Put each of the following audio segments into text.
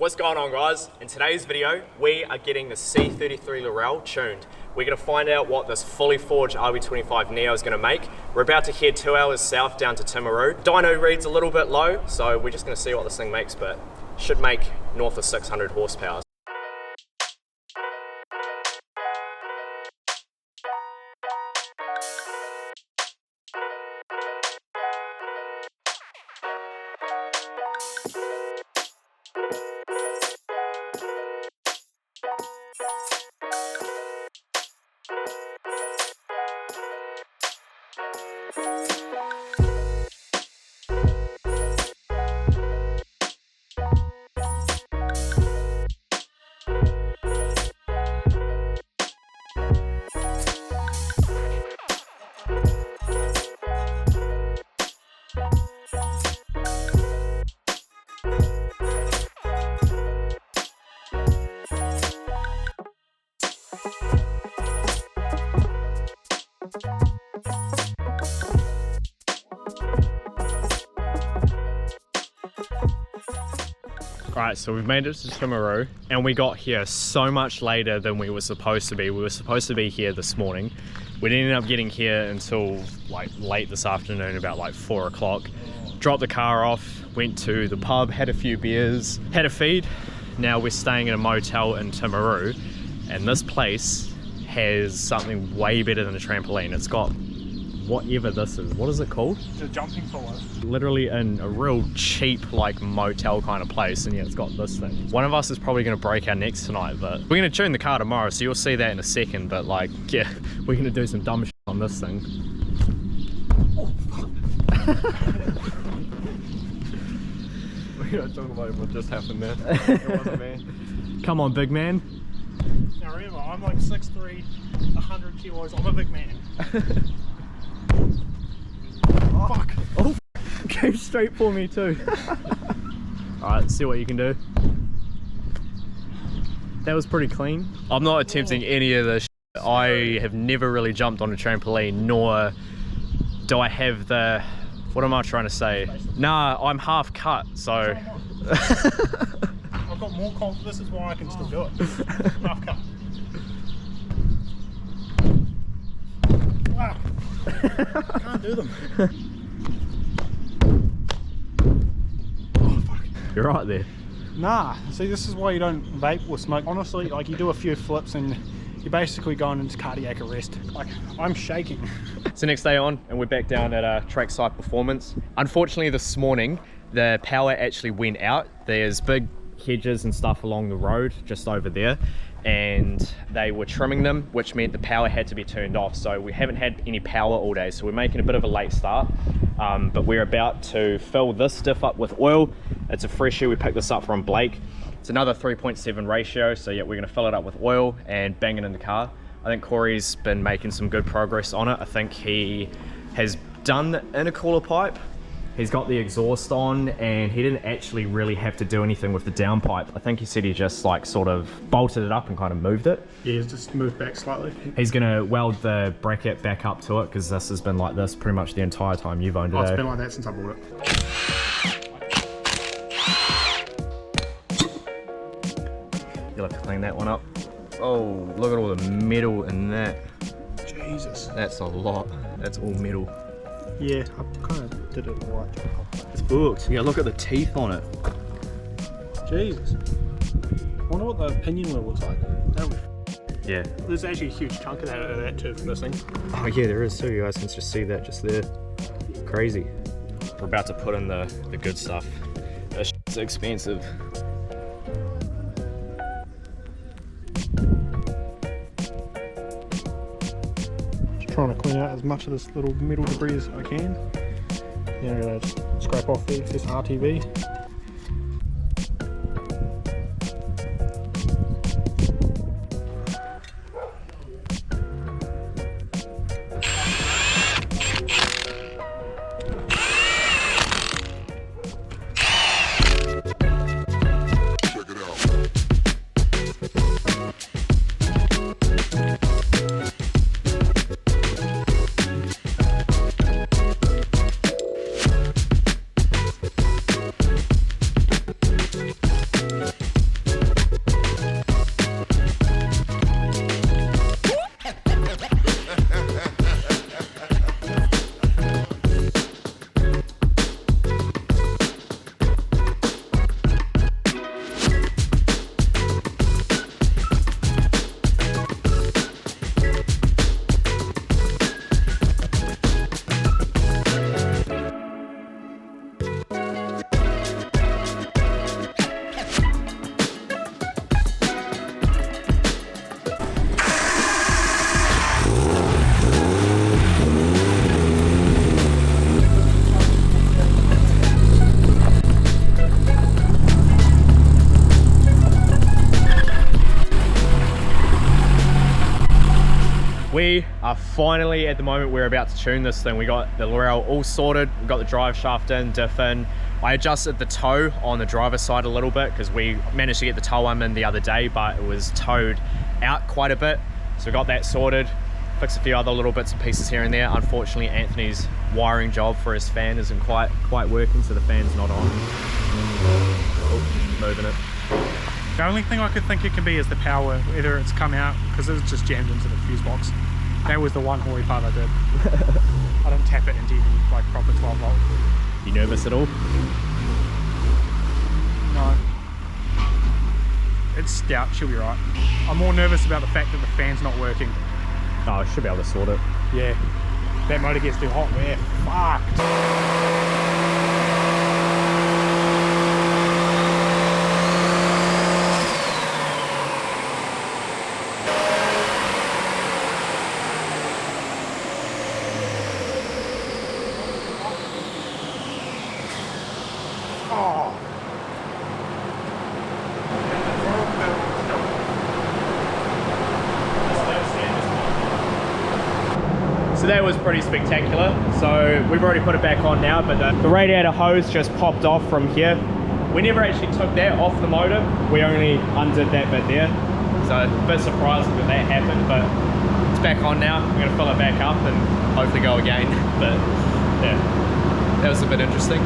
What's going on, guys? In today's video, we are getting the C33 Laurel tuned. We're going to find out what this fully forged RB25 Neo is going to make. We're about to head 2 hours south down to Timaru. Dyno read's a little bit low, so we're just going to see what this thing makes, but should make north of 600 horsepower. Alright, so we've made it to Timaru and we got here so much later than we were supposed to be. We were supposed to be here this morning. We didn't end up getting here until like late this afternoon, about like 4 o'clock. Dropped the car off, went to the pub, had a few beers, had a feed. Now we're staying in a motel in Timaru, and this place has something way better than a trampoline. It's got whatever this is. What is it called? The jumping pillow. Literally in a real cheap like motel kind of place, and yeah, it's got this thing. One of us is probably going to break our necks tonight, but we're going to tune the car tomorrow, so you'll see that in a second. But like, yeah, we're going to do some dumb shit on this thing. Oh, we're going to talk about what just happened there. It wasn't me. Come on, big man. Now remember, I'm like 6'3", 100 kilos. I'm a big man. Oh, fuck. Oh, came straight for me too. Alright, let's see what you can do. That was pretty clean. I'm not attempting any of this shit. I have never really jumped on a trampoline, nor do I have the... What am I trying to say? Nah, I'm half cut, so... I've got more confidence. This is why I can still do it. Half cut. Wow. Can't do them. Oh, fuck. You're right there. Nah, see, this is why you don't vape or smoke. Honestly, like, you do a few flips and you're basically going into cardiac arrest. Like, I'm shaking. It's the next day on and we're back down at Trackside Performance. Unfortunately this morning the power actually went out. There's big hedges and stuff along the road just over there, and they were trimming them, which meant the power had to be turned off. So we haven't had any power all day, so we're making a bit of a late start, but we're about to fill this diff up with oil. It's a freshie. We picked this up from Blake. It's another 3.7 ratio, so yeah, we're going to fill it up with oil and bang it in the car. I think Corey's been making some good progress on it. I think he has done the intercooler pipe. He's got the exhaust on, and he didn't actually really have to do anything with the downpipe. I think he said he just like sort of bolted it up and kind of moved it. Yeah, he's just moved back slightly. He's gonna weld the bracket back up to it, because this has been like this pretty much the entire time you've owned it. Oh, it's been like that since I bought it. You'll have to clean that one up. Oh, look at all the metal in that. Jesus. That's a lot. That's all metal. Yeah, I kind of did it right. It's booked. Yeah, look at the teeth on it. Jesus. I wonder what the pinion wheel looks like. Yeah. There's actually a huge chunk of that too missing. Oh yeah, there is too. You guys can just see that just there. Crazy. We're about to put in the good stuff. This shit's expensive. Trying to clean out as much of this little metal debris as I can. Then I'm going to scrape off the excess RTV. Finally, at the moment, we're about to tune this thing. We got the Laurel all sorted. We got the drive shaft in, diff in. I adjusted the toe on the driver's side a little bit because we managed to get the toe arm in the other day, but it was towed out quite a bit. So we got that sorted. Fixed a few other little bits and pieces here and there. Unfortunately, Anthony's wiring job for his fan isn't quite working, so the fan's not on. Oh, moving it. The only thing I could think it can be is the power, whether it's come out, because it's just jammed into the fuse box. That was the one hoary part I did. I didn't tap it into any like proper 12 volt. You nervous at all? No. It's stout, she'll be right. I'm more nervous about the fact that the fan's not working. Oh, I should be able to sort it. Yeah. That motor gets too hot, we're fucked. So that was pretty spectacular. So we've already put it back on now, but the radiator hose just popped off from here. We never actually took that off the motor. We only undid that bit there. So a bit surprising that that happened, but it's back on now. We're gonna fill it back up and hopefully go again. But yeah, that was a bit interesting.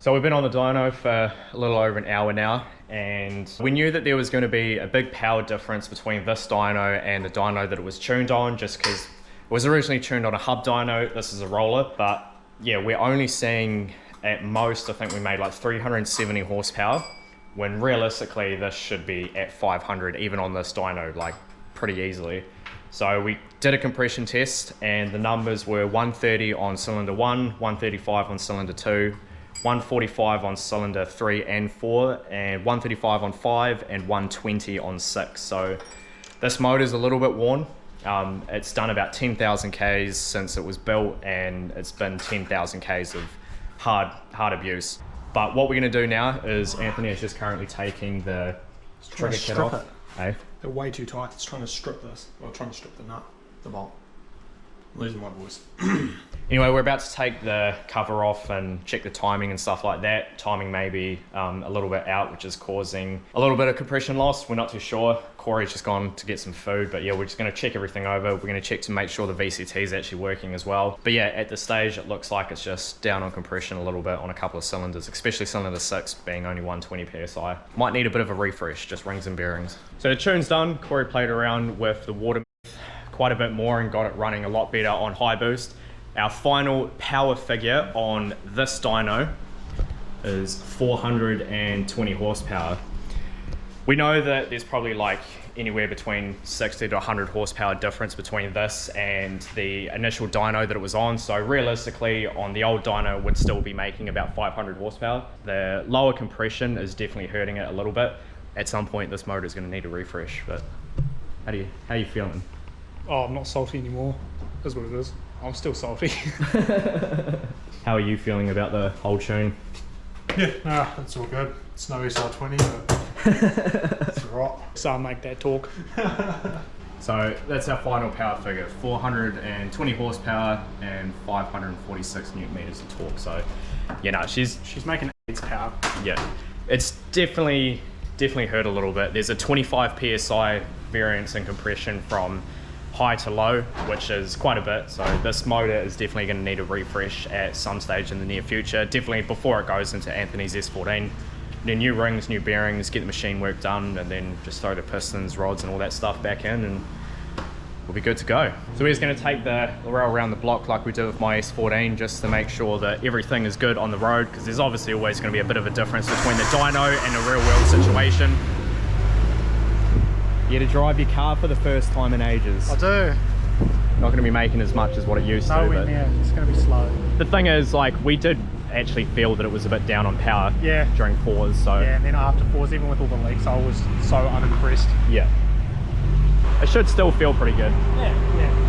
So we've been on the dyno for a little over an hour now, and we knew that there was going to be a big power difference between this dyno and the dyno that it was tuned on, just because it was originally tuned on a hub dyno. This is a roller, but yeah, we're only seeing at most, I think we made like 370 horsepower, when realistically this should be at 500 even on this dyno, like pretty easily. So we did a compression test and the numbers were 130 on cylinder 1, 135 on cylinder 2, 145 on cylinder 3 and 4, and 135 on 5 and 120 on 6. So this motor's a little bit worn. It's done about 10,000 Ks since it was built, and it's been 10,000 Ks of hard abuse. But what we're going to do now is Anthony is just currently taking the trigger kit off. They're way too tight. It's trying to strip this, or trying to strip the nut, the bolt. Losing my voice. Anyway, we're about to take the cover off and check the timing and stuff like that. Timing may be a little bit out, which is causing a little bit of compression loss. We're not too sure. Corey's just gone to get some food, but yeah, we're just gonna check everything over. We're gonna check to make sure the VCT is actually working as well. But yeah, at this stage, it looks like it's just down on compression a little bit on a couple of cylinders, especially cylinder 6 being only 120 PSI. Might need a bit of a refresh, just rings and bearings. So the tune's done. Corey played around with the water quite a bit more and got it running a lot better on high boost. Our final power figure on this dyno is 420 horsepower. We know that there's probably like anywhere between 60 to 100 horsepower difference between this and the initial dyno that it was on. So realistically, on the old dyno, it would still be making about 500 horsepower. The lower compression is definitely hurting it a little bit. At some point, this motor is going to need a refresh. But how are you feeling? Oh, I'm not salty anymore. Is what it is. I'm still salty. How are you feeling about the whole tune? Yeah, nah, it's all good. It's no SR20, but it's alright. So I'll make that talk. So that's our final power figure, 420 horsepower and 546 newton meters of torque. So, you know, she's making its power. yeah, it's definitely hurt a little bit. There's a 25 PSI variance in compression from high to low, which is quite a bit. So this motor is definitely going to need a refresh at some stage in the near future, definitely before it goes into Anthony's S14. New rings, new bearings, get the machine work done, and then just throw the pistons, rods and all that stuff back in and we'll be good to go. So we're just going to take the Laurel around the block like we did with my S14, just to make sure that everything is good on the road, because there's obviously always going to be a bit of a difference between the dyno and a real world situation. You had to drive your car for the first time in ages. I do. Not going to be making as much as what it used to. Nowhere near. It's going to be slow. The thing is, like, we did actually feel that it was a bit down on power during fours. So yeah, and then after fours, even with all the leaks, I was so unimpressed. Yeah. It should still feel pretty good. Yeah.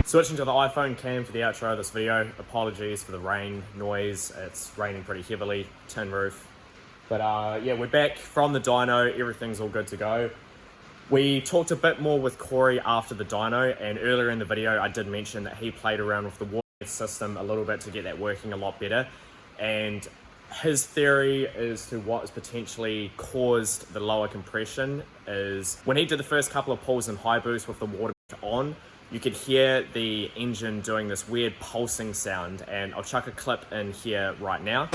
Switching to the iPhone cam for the outro of this video. Apologies for the rain, noise. It's raining pretty heavily, tin roof. But yeah, we're back from the dyno. Everything's all good to go. We talked a bit more with Corey after the dyno, and earlier in the video I did mention that he played around with the water system a little bit to get that working a lot better. And his theory as to what has potentially caused the lower compression is when he did the first couple of pulls in high boost with the water on, you could hear the engine doing this weird pulsing sound, and I'll chuck a clip in here right now.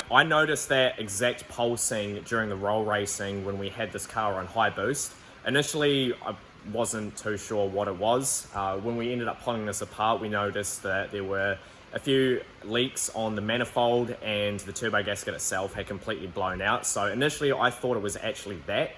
I noticed that exact pulsing during the roll racing when we had this car on high boost. Initially, I wasn't too sure what it was. When we ended up pulling this apart, we noticed that there were a few leaks on the manifold and the turbo gasket itself had completely blown out. So initially I thought it was actually that,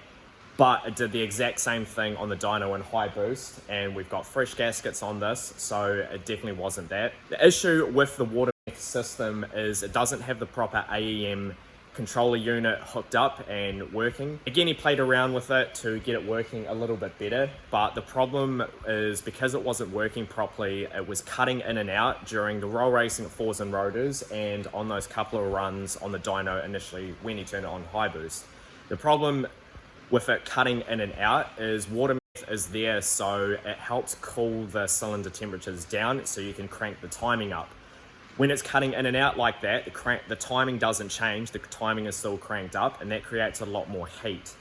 but it did the exact same thing on the dyno in high boost, and we've got fresh gaskets on this, so it definitely wasn't that. The issue with the water system is it doesn't have the proper AEM controller unit hooked up and working. Again, he played around with it to get it working a little bit better, but the problem is because it wasn't working properly, it was cutting in and out during the roll racing at fours and rotors and on those couple of runs on the dyno initially when he turned it on high boost. The problem with it cutting in and out is water is there, so it helps cool the cylinder temperatures down so you can crank the timing up. When it's cutting in and out like that, the timing doesn't change, the timing is still cranked up, and that creates a lot more heat.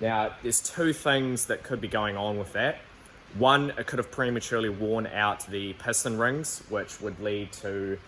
Now, there's two things that could be going on with that. One, it could have prematurely worn out the piston rings, which would lead to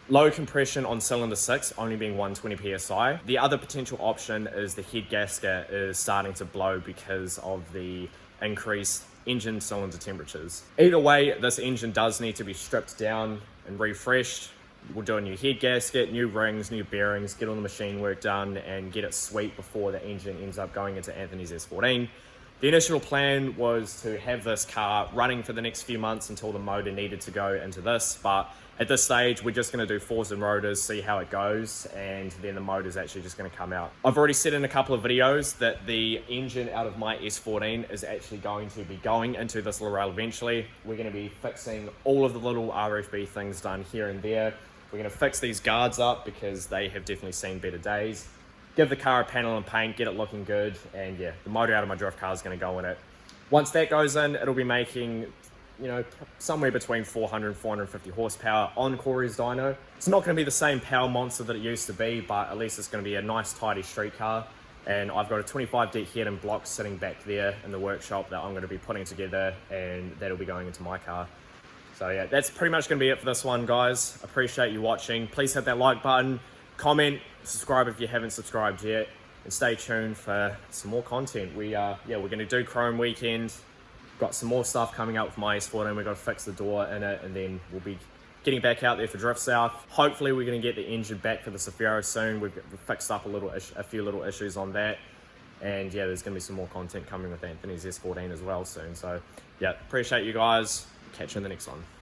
low compression on cylinder 6, only being 120 psi. The other potential option is the head gasket is starting to blow because of the increased engine cylinder temperatures. Either way, this engine does need to be stripped down and refreshed. We'll do a new head gasket, new rings, new bearings, get all the machine work done and get it sweet before the engine ends up going into Anthony's S14. The initial plan was to have this car running for the next few months until the motor needed to go into this, but at this stage we're just going to do fours and rotors, see how it goes, and then the motor's actually just going to come out. I've already said in a couple of videos that the engine out of my S14 is actually going to be going into this Laurel eventually. We're going to be fixing all of the little RFB things done here and there. We're going to fix these guards up because they have definitely seen better days. Give the car a panel and paint, get it looking good, and yeah, the motor out of my drift car is going to go in it. Once that goes in, it'll be making, you know, somewhere between 400 and 450 horsepower on Corey's dyno. It's not going to be the same power monster that it used to be, but at least it's going to be a nice tidy street car. And I've got a 25D head and block sitting back there in the workshop that I'm going to be putting together, and that'll be going into my car. So yeah, that's pretty much going to be it for this one, guys. Appreciate you watching. Please hit that like button, comment, subscribe if you haven't subscribed yet, and stay tuned for some more content. We're going to do Chrome Weekend. Got some more stuff coming up with my S14. We've got to fix the door in it, and then we'll be getting back out there for Drift South. Hopefully we're going to get the engine back for the Safiro soon. We've fixed up a few little issues on that, and yeah, there's going to be some more content coming with Anthony's S14 as well soon. So yeah, appreciate you guys. Catch you in the next one.